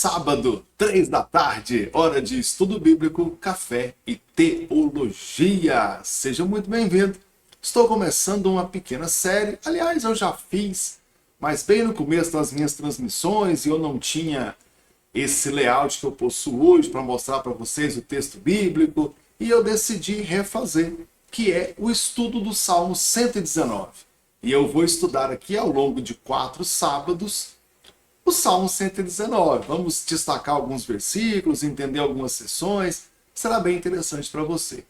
Sábado, 3 da tarde, hora de estudo bíblico, café e teologia. Seja muito bem-vindo. Estou começando uma pequena série, aliás, eu já fiz, mas bem no começo das minhas transmissões e eu não tinha esse layout que eu possuo hoje para mostrar para vocês o texto bíblico e eu decidi refazer, que é o estudo do Salmo 119. E eu vou estudar aqui ao longo de 4 sábados o Salmo 119. Vamos destacar alguns versículos, entender algumas sessões. Será bem interessante para você.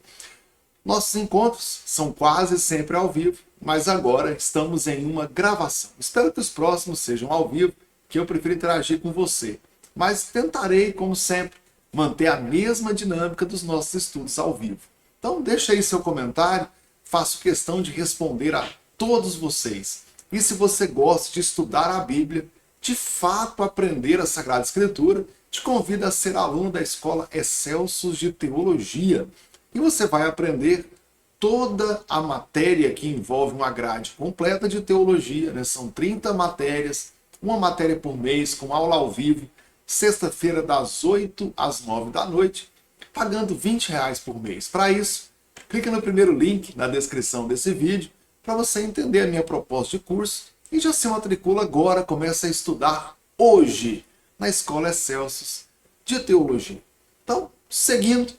Nossos encontros são quase sempre ao vivo, mas agora estamos em uma gravação. Espero que os próximos sejam ao vivo, que eu prefiro interagir com você. Mas tentarei, como sempre, manter a mesma dinâmica dos nossos estudos ao vivo. Então deixa aí seu comentário, faço questão de responder a todos vocês. E se você gosta de estudar a Bíblia, de fato aprender a Sagrada Escritura, te convido a ser aluno da Escola Excelsos de Teologia. E você vai aprender toda a matéria que envolve uma grade completa de teologia, né? São 30 matérias, uma matéria por mês, com aula ao vivo, sexta-feira das 8 às 9 da noite, pagando R$ 20 por mês. Para isso, clica no primeiro link na descrição desse vídeo, para você entender a minha proposta de curso e já se matricula agora, começa a estudar hoje na Escola Excelsos de Teologia. Então, seguindo,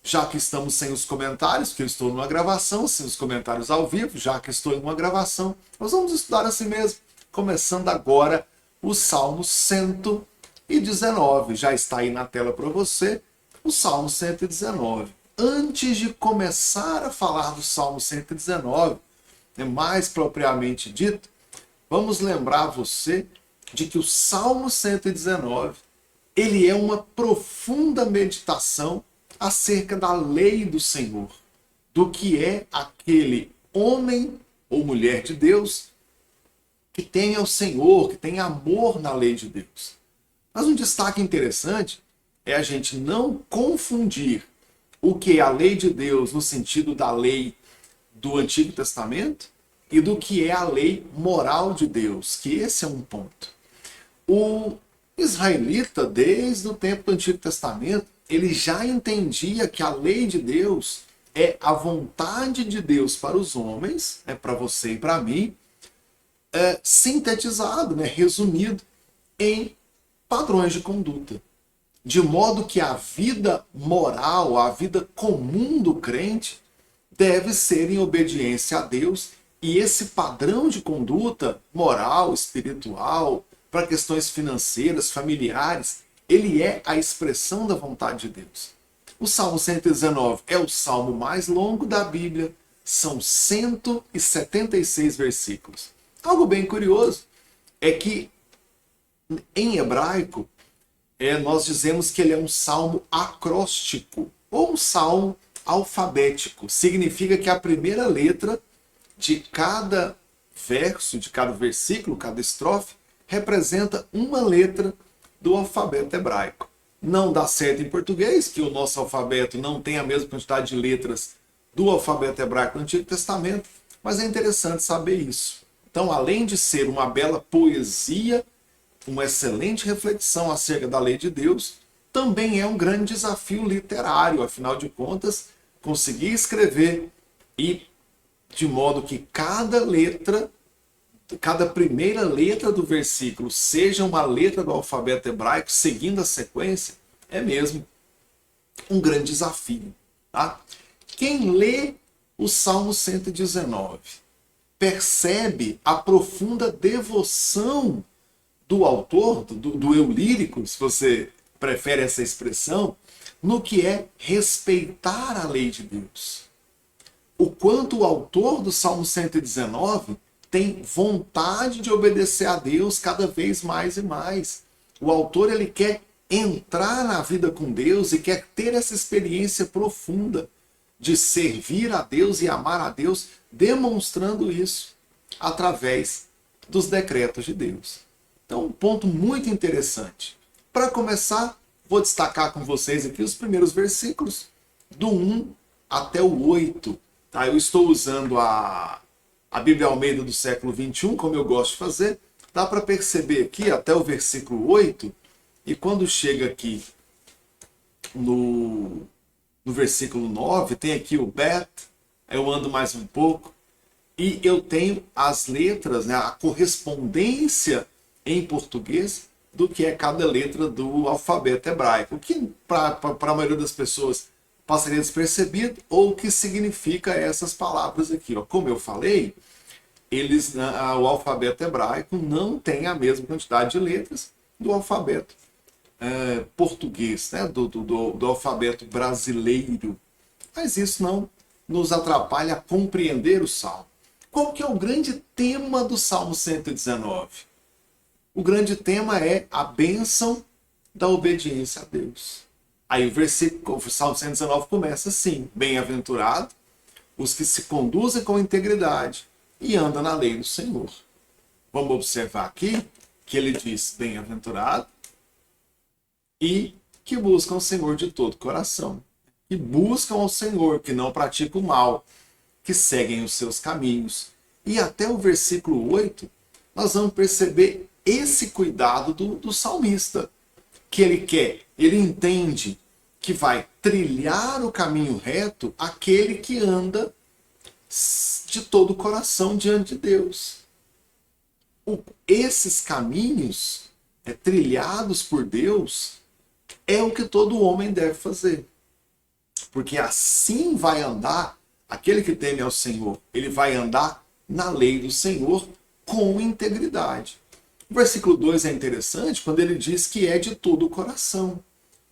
já que estamos sem os comentários, que eu estou numa gravação, sem os comentários ao vivo, já que estou em uma gravação, nós vamos estudar assim mesmo, começando agora o Salmo 119. Já está aí na tela para você, o Salmo 119. Antes de começar a falar do Salmo 119, mais propriamente dito, vamos lembrar você de que o Salmo 119, ele é uma profunda meditação acerca da lei do Senhor, do que é aquele homem ou mulher de Deus que tem o Senhor, que tem amor na lei de Deus. Mas um destaque interessante é a gente não confundir o que é a lei de Deus no sentido da lei do Antigo Testamento e do que é a lei moral de Deus, que esse é um ponto. O israelita, desde o tempo do Antigo Testamento, ele já entendia que a lei de Deus é a vontade de Deus para os homens, para você e para mim, sintetizado, resumido em padrões de conduta. De modo que a vida moral, a vida comum do crente, deve ser em obediência a Deus. E esse padrão de conduta moral, espiritual, para questões financeiras, familiares, ele é a expressão da vontade de Deus. O Salmo 119 é o salmo mais longo da Bíblia, são 176 versículos. Algo bem curioso é que, em hebraico, nós dizemos que ele é um salmo acróstico, ou um salmo alfabético. Significa que a primeira letra de cada verso, de cada versículo, cada estrofe, representa uma letra do alfabeto hebraico. Não dá certo em português, que o nosso alfabeto não tem a mesma quantidade de letras do alfabeto hebraico do Antigo Testamento, mas é interessante saber isso. Então, além de ser uma bela poesia, uma excelente reflexão acerca da lei de Deus, também é um grande desafio literário, afinal de contas, conseguir escrever e de modo que cada primeira letra do versículo seja uma letra do alfabeto hebraico, seguindo a sequência, é mesmo um grande desafio. Tá? Quem lê o Salmo 119 percebe a profunda devoção do autor, do eu lírico, se você prefere essa expressão, no que é respeitar a lei de Deus. O quanto o autor do Salmo 119 tem vontade de obedecer a Deus cada vez mais e mais. O autor ele quer entrar na vida com Deus e quer ter essa experiência profunda de servir a Deus e amar a Deus, demonstrando isso através dos decretos de Deus. Então, um ponto muito interessante. Para começar, vou destacar com vocês aqui os primeiros versículos, do 1 até o 8. Tá? Eu estou usando a Bíblia Almeida do século XXI, como eu gosto de fazer. Dá para perceber aqui, até o versículo 8, E quando chega aqui no versículo 9, tem aqui o bet, eu ando mais um pouco, e eu tenho as letras, né, a correspondência em português do que é cada letra do alfabeto hebraico, o que para a maioria das pessoas passaria despercebido, ou o que significa essas palavras aqui. Ó. Como eu falei, o alfabeto hebraico não tem a mesma quantidade de letras do alfabeto português, né? do alfabeto brasileiro. Mas isso não nos atrapalha a compreender o Salmo. Qual que é o grande tema do Salmo 119? O grande tema é a bênção da obediência a Deus. Aí o Salmo 119 começa assim: bem-aventurado os que se conduzem com integridade e andam na lei do Senhor. Vamos observar aqui que ele diz bem-aventurado e que buscam o Senhor de todo o coração. Que buscam ao Senhor, que não praticam o mal, que seguem os seus caminhos. E até o versículo 8, nós vamos perceber esse cuidado do salmista. Que ele entende que vai trilhar o caminho reto aquele que anda de todo o coração diante de Deus. Esses caminhos trilhados por Deus é o que todo homem deve fazer. Porque assim vai andar aquele que teme ao Senhor. Ele vai andar na lei do Senhor com integridade. O versículo 2 é interessante quando ele diz que é de todo o coração.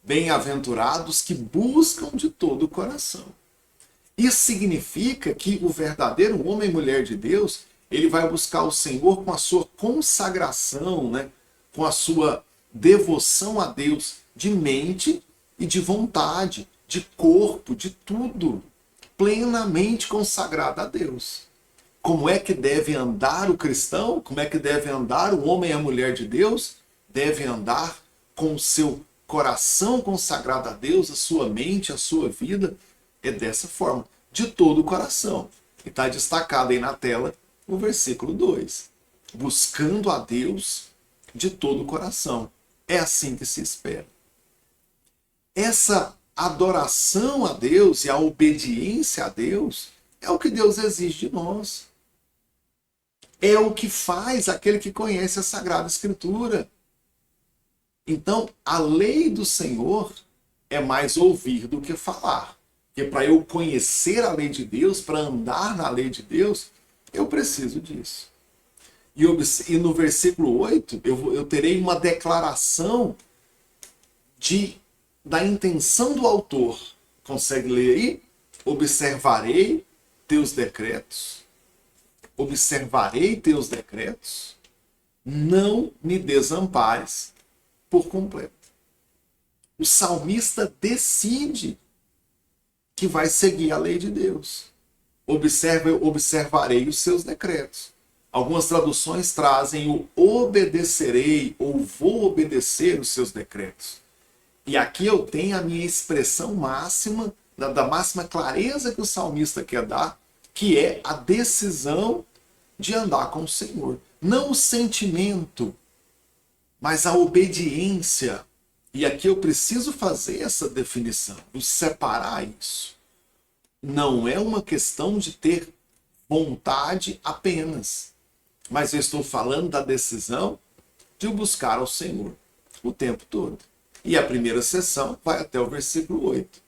Bem-aventurados que buscam de todo o coração. Isso significa que o verdadeiro homem e mulher de Deus, ele vai buscar o Senhor com a sua consagração, né? Com a sua devoção a Deus de mente e de vontade, de corpo, de tudo, plenamente consagrado a Deus. Como é que deve andar o cristão? Como é que deve andar o homem e a mulher de Deus? Deve andar com o seu coração consagrado a Deus, a sua mente, a sua vida. É dessa forma, de todo o coração. E está destacado aí na tela o versículo 2. Buscando a Deus de todo o coração. É assim que se espera. Essa adoração a Deus e a obediência a Deus é o que Deus exige de nós. É o que faz aquele que conhece a Sagrada Escritura. Então, a lei do Senhor é mais ouvir do que falar. Porque para eu conhecer a lei de Deus, para andar na lei de Deus, eu preciso disso. E no versículo 8, eu terei uma declaração da intenção do autor. Consegue ler aí? Observarei teus decretos. Observarei teus decretos. Não me desampares por completo. O salmista decide que vai seguir a lei de Deus. Observarei os seus decretos. Algumas traduções trazem o obedecerei ou vou obedecer os seus decretos. E aqui eu tenho a minha expressão máxima, da máxima clareza que o salmista quer dar, que é a decisão de andar com o Senhor. Não o sentimento, mas a obediência. E aqui eu preciso fazer essa definição, de separar isso. Não é uma questão de ter vontade apenas, mas eu estou falando da decisão de buscar ao Senhor o tempo todo. E a primeira sessão vai até o versículo 8.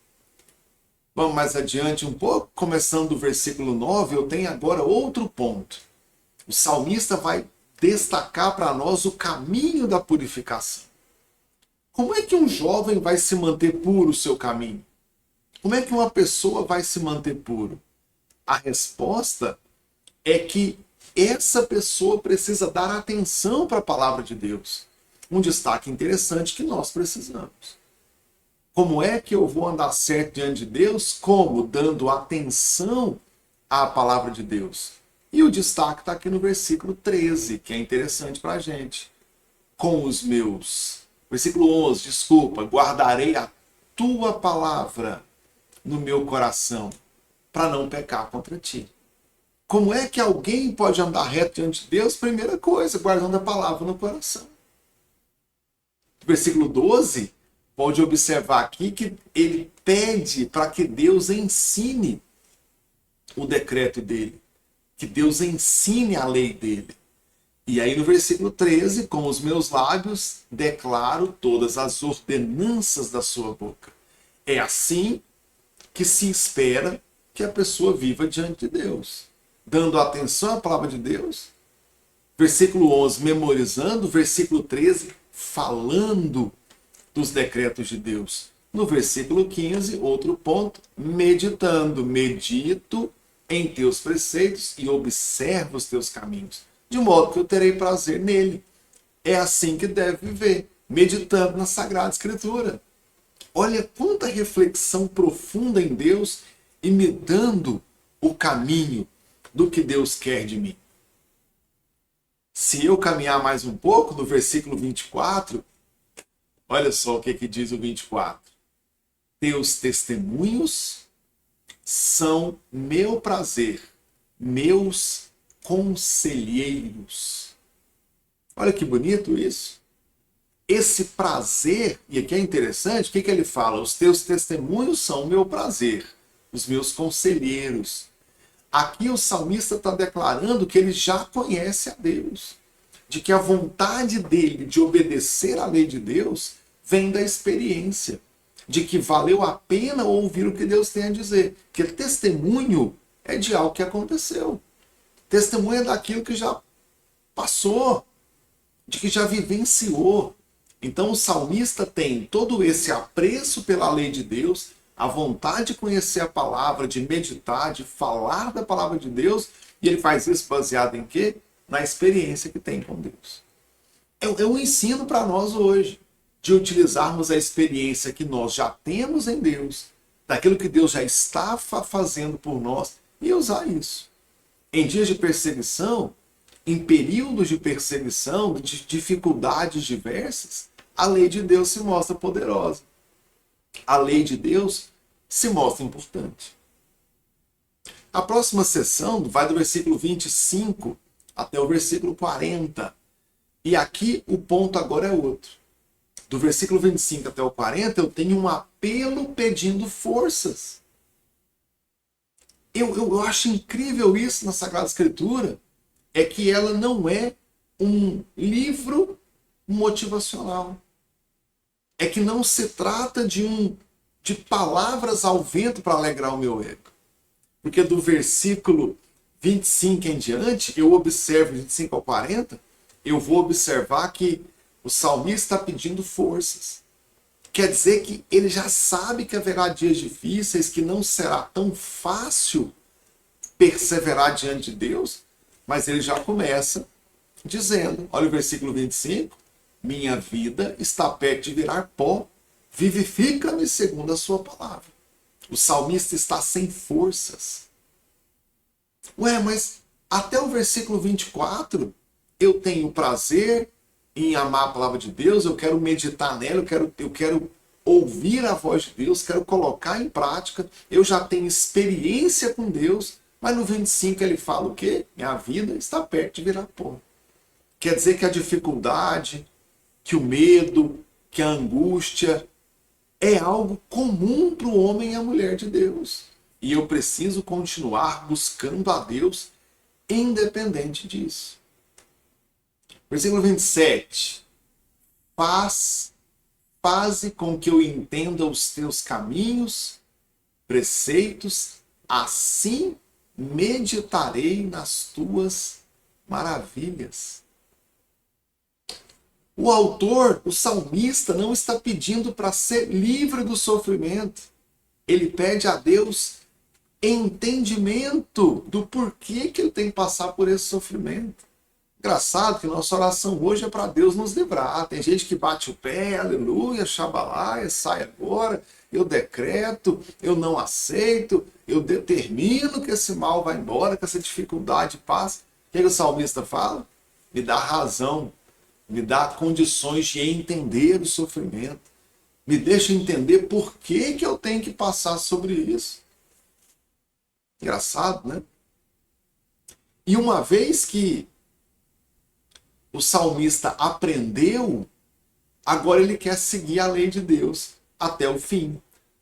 Vamos mais adiante um pouco, começando do versículo 9, eu tenho agora outro ponto. O salmista vai destacar para nós o caminho da purificação. Como é que um jovem vai se manter puro o seu caminho? Como é que uma pessoa vai se manter puro? A resposta é que essa pessoa precisa dar atenção para a palavra de Deus. Um destaque interessante que nós precisamos. Como é que eu vou andar certo diante de Deus? Como? Dando atenção à palavra de Deus. E o destaque está aqui no versículo 13, que é interessante para a gente. Com os meus... Versículo 11, desculpa. Guardarei a tua palavra no meu coração, para não pecar contra ti. Como é que alguém pode andar reto diante de Deus? Primeira coisa, guardando a palavra no coração. Versículo 12, pode observar aqui que ele pede para que Deus ensine o decreto dele, que Deus ensine a lei dele. E aí no versículo 13, com os meus lábios declaro todas as ordenanças da sua boca. É assim que se espera que a pessoa viva diante de Deus, dando atenção à palavra de Deus. Versículo 11, memorizando. Versículo 13, falando dos decretos de Deus. No versículo 15, outro ponto, meditando. Medito em teus preceitos e observo os teus caminhos, de modo que eu terei prazer nele. É assim que deve viver, meditando na Sagrada Escritura. Olha quanta reflexão profunda em Deus e me dando o caminho do que Deus quer de mim. Se eu caminhar mais um pouco, no versículo 24, olha só o que diz o 24. Teus testemunhos são meu prazer, meus conselheiros. Olha que bonito isso. Esse prazer, e aqui é interessante, o que ele fala? Os teus testemunhos são o meu prazer, os meus conselheiros. Aqui o salmista está declarando que ele já conhece a Deus, de que a vontade dele de obedecer à lei de Deus vem da experiência, de que valeu a pena ouvir o que Deus tem a dizer. Que testemunho é de algo que aconteceu. Testemunho é daquilo que já passou, de que já vivenciou. Então o salmista tem todo esse apreço pela lei de Deus, a vontade de conhecer a palavra, de meditar, de falar da palavra de Deus, e ele faz isso baseado em quê? Na experiência que tem com Deus. É um ensino para nós hoje, de utilizarmos a experiência que nós já temos em Deus, daquilo que Deus já está fazendo por nós, e usar isso. Em dias de perseguição, em períodos de perseguição, de dificuldades diversas, a lei de Deus se mostra poderosa. A lei de Deus se mostra importante. A próxima sessão vai do versículo 25 até o versículo 40. E aqui o ponto agora é outro. Do versículo 25 até o 40, eu tenho um apelo pedindo forças. Eu acho incrível isso na Sagrada Escritura, é que ela não é um livro motivacional. É que não se trata de palavras ao vento para alegrar o meu ego. Porque do versículo 25 em diante, eu observo, 25 ao 40, eu vou observar que o salmista está pedindo forças. Quer dizer que ele já sabe que haverá dias difíceis, que não será tão fácil perseverar diante de Deus, mas ele já começa dizendo, olha o versículo 25, minha vida está perto de virar pó, vivifica-me segundo a sua palavra. O salmista está sem forças. Ué, mas até o versículo 24, eu tenho prazer em amar a palavra de Deus, eu quero meditar nela, eu quero ouvir a voz de Deus, quero colocar em prática, eu já tenho experiência com Deus, mas no 25 ele fala o quê? Minha vida está perto de virar pó. Quer dizer que a dificuldade, que o medo, que a angústia é algo comum para o homem e a mulher de Deus. E eu preciso continuar buscando a Deus independente disso. Versículo 27. Faze com que eu entenda os teus caminhos, preceitos, assim meditarei nas tuas maravilhas. O autor, o salmista, não está pedindo para ser livre do sofrimento. Ele pede a Deus entendimento do porquê que ele tem que passar por esse sofrimento. Engraçado que nossa oração hoje é para Deus nos livrar. Tem gente que bate o pé, aleluia, xabalaia, sai agora, eu decreto, eu não aceito, eu determino que esse mal vá embora, que essa dificuldade passe. O que o salmista fala? Me dá razão, me dá condições de entender o sofrimento, me deixa entender por que eu tenho que passar sobre isso. Engraçado, né? E uma vez que o salmista aprendeu Agora ele quer seguir a lei de Deus até o fim.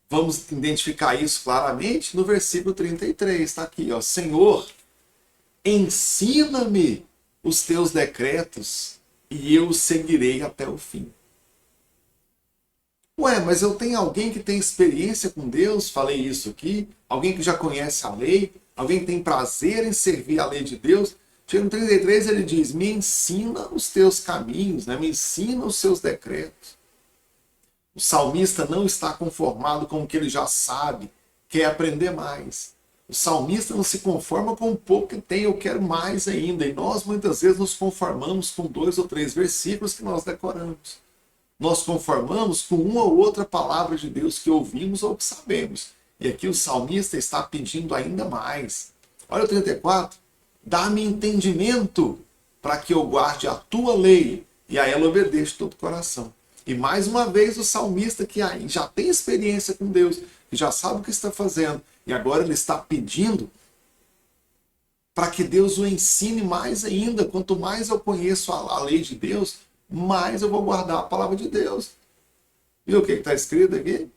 Vamos identificar isso claramente no versículo 33. Está aqui, ó. Senhor, ensina-me os teus decretos e eu os seguirei até o fim. Ué, mas eu tenho alguém que tem experiência com Deus, falei isso aqui, alguém que já conhece a lei, alguém que tem prazer em servir a lei de Deus. Chega no 33, ele diz, me ensina os teus caminhos, né? Me ensina os seus decretos. O salmista não está conformado com o que ele já sabe, quer aprender mais. O salmista não se conforma com o pouco que tem, eu quero mais ainda. E nós muitas vezes nos conformamos com 2 ou 3 versículos que nós decoramos. Nós conformamos com uma ou outra palavra de Deus que ouvimos ou que sabemos. E aqui o salmista está pedindo ainda mais. Olha o 34. Dá-me entendimento para que eu guarde a tua lei e a ela obedeça todo o coração. E mais uma vez o salmista que já tem experiência com Deus, que já sabe o que está fazendo, e agora ele está pedindo para que Deus o ensine mais ainda. Quanto mais eu conheço a lei de Deus, mais eu vou guardar a palavra de Deus. Viu o que está escrito aqui?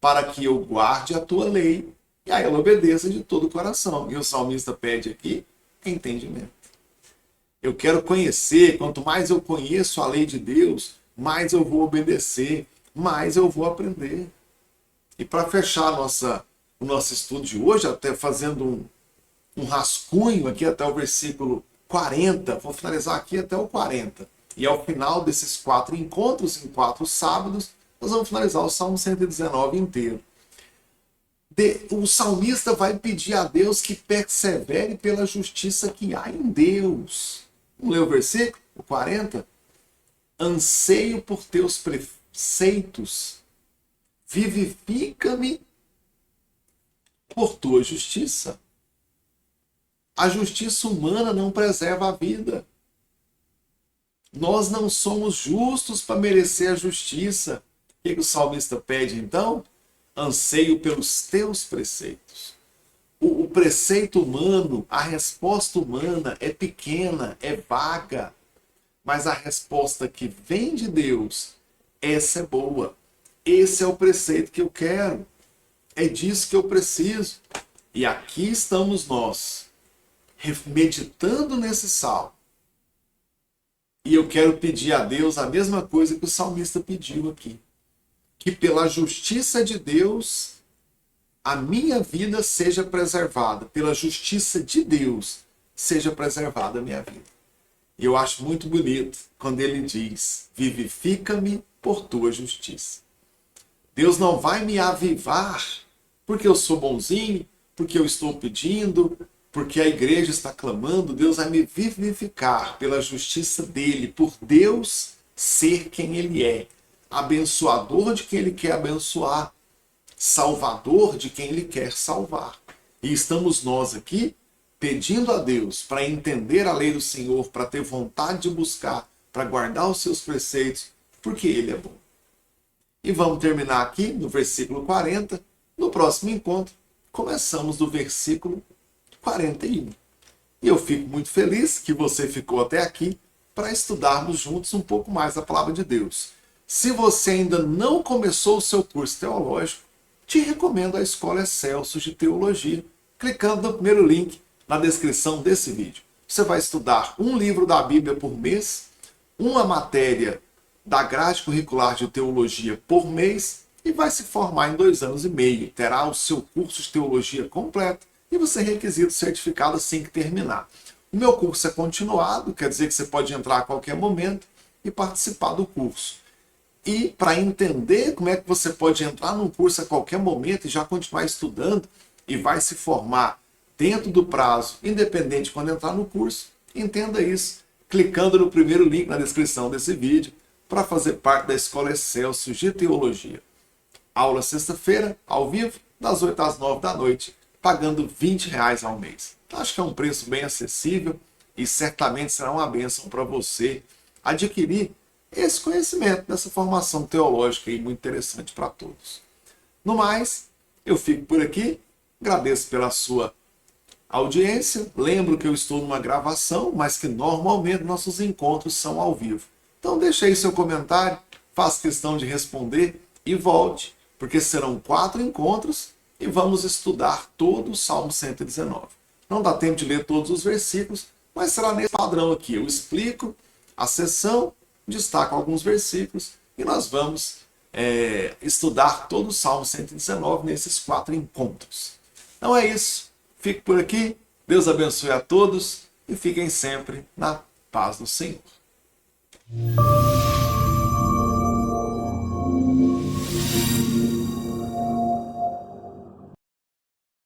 Para que eu guarde a tua lei e a ela obedeça de todo o coração. E o salmista pede aqui entendimento. Eu quero conhecer, quanto mais eu conheço a lei de Deus, mais eu vou obedecer, mais eu vou aprender. E para fechar o nosso estudo de hoje, até fazendo um rascunho aqui até o versículo 40, vou finalizar aqui até o 40. E ao final desses 4 encontros, em 4 sábados, nós vamos finalizar o Salmo 119 inteiro. O salmista vai pedir a Deus que persevere pela justiça que há em Deus. Vamos ler o versículo, o 40? Anseio por teus preceitos, vivifica-me por tua justiça. A justiça humana não preserva a vida. Nós não somos justos para merecer a justiça. O que o salmista pede então? Anseio pelos teus preceitos. O preceito humano, a resposta humana é pequena, é vaga. Mas a resposta que vem de Deus, essa é boa. Esse é o preceito que eu quero. É disso que eu preciso. E aqui estamos nós, meditando nesse salmo. E eu quero pedir a Deus a mesma coisa que o salmista pediu aqui. Que pela justiça de Deus, a minha vida seja preservada. Pela justiça de Deus, seja preservada a minha vida. E eu acho muito bonito quando ele diz, vivifica-me por tua justiça. Deus não vai me avivar porque eu sou bonzinho, porque eu estou pedindo, porque a igreja está clamando. Deus vai me vivificar pela justiça dele, por Deus ser quem ele é. Abençoador de quem ele quer abençoar, salvador de quem ele quer salvar. E estamos nós aqui pedindo a Deus para entender a lei do Senhor, para ter vontade de buscar, para guardar os seus preceitos, porque ele é bom. E vamos terminar aqui no versículo 40. No próximo encontro, começamos do versículo 41. E eu fico muito feliz que você ficou até aqui para estudarmos juntos um pouco mais a palavra de Deus. Se você ainda não começou o seu curso teológico, te recomendo a Escola Excelsior de Teologia, clicando no primeiro link na descrição desse vídeo. Você vai estudar um livro da Bíblia por mês, uma matéria da grade curricular de teologia por mês e vai se formar em 2 anos e meio. Terá o seu curso de teologia completo e você requisita o certificado assim que terminar. O meu curso é continuado, quer dizer que você pode entrar a qualquer momento e participar do curso. E para entender como é que você pode entrar num curso a qualquer momento e já continuar estudando e vai se formar dentro do prazo, independente quando entrar no curso, entenda isso clicando no primeiro link na descrição desse vídeo para fazer parte da Escola Excelsior de Teologia. Aula sexta-feira, ao vivo, das 8 às 9 da noite, pagando R$ 20 ao mês. Acho que é um preço bem acessível e certamente será uma bênção para você adquirir esse conhecimento dessa formação teológica aí, muito interessante para todos. No mais, eu fico por aqui, agradeço pela sua audiência, lembro que eu estou numa gravação, mas que normalmente nossos encontros são ao vivo. Então deixe aí seu comentário, faça questão de responder e volte, porque serão 4 encontros e vamos estudar todo o Salmo 119. Não dá tempo de ler todos os versículos, mas será nesse padrão aqui. Eu explico a sessão, destaco alguns versículos e nós vamos estudar todo o Salmo 119 nesses 4 encontros. Então é isso. Fico por aqui. Deus abençoe a todos e fiquem sempre na paz do Senhor.